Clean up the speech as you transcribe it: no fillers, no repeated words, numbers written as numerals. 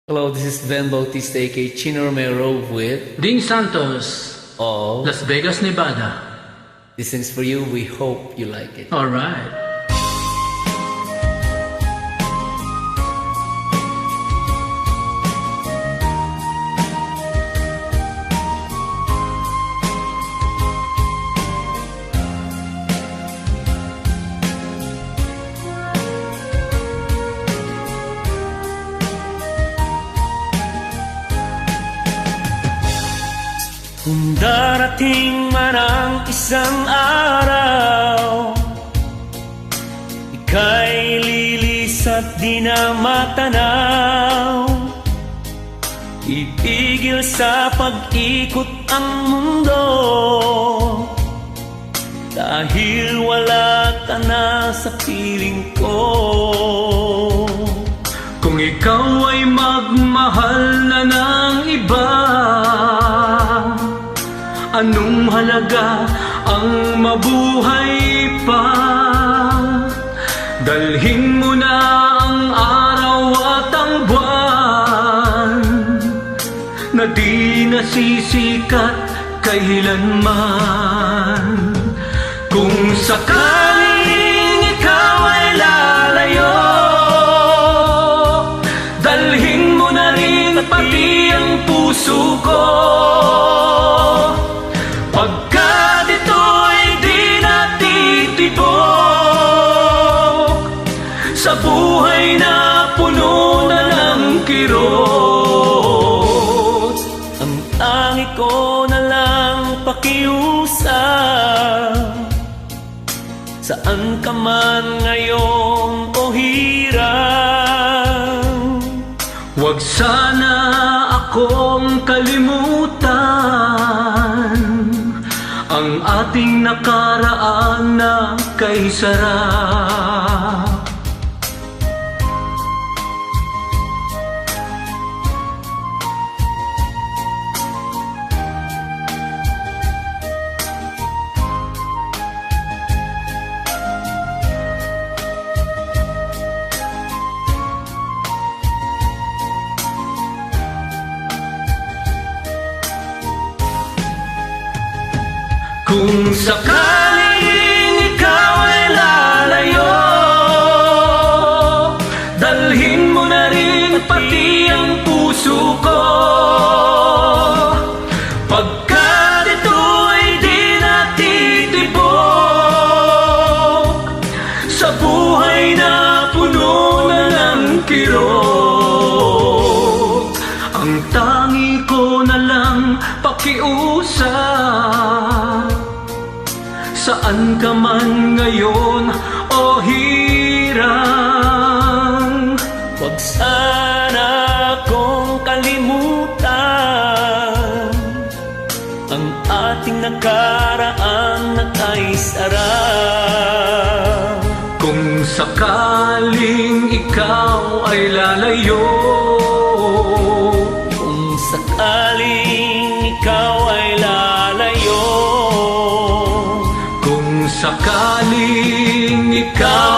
Hello, this is VHEN Bautista aka Chino Romero with Ding Santos, All. Las Vegas, Nevada. This is for you. We hope you like it. Alright. Kung darating man ang isang araw, ika'y lilis at di na matanaw. Itigil sa pag-ikot ang mundo, dahil wala ka na sa piling ko. Kung ikaw ay magmahal na ng iba, anong halaga ang mabuhay pa? Dalhin mo na ang araw at ang buwan na di nasisikat kailanman. Kung sakaling ikaw ay lalayo, dalhin mo na rin pati ang puso ko. Pagkat ito'y di natitibok sa buhay na puno na ng kirot. Ang tangi ko na lang pakiusap, saan ka man ngayon o hirang. Huwag sana akong kalimutan ang ating nakaraan na kay sarap. Kung sakaling ikaw ay lalayo, dalhin mo na rin pati ang puso ko. Pagkat ito'y di natitibok sa buhay na puno na ng kirot. Ang tangi ko na lang pakiusap, saan ka man ngayon o hirang. Huwag sana kong kalimutan ang ating nakaraan na kay sarap. Kung sakaling ikaw ay lalayo, Kung sakaling ikaw ay lalayo, kung sakaling ikaw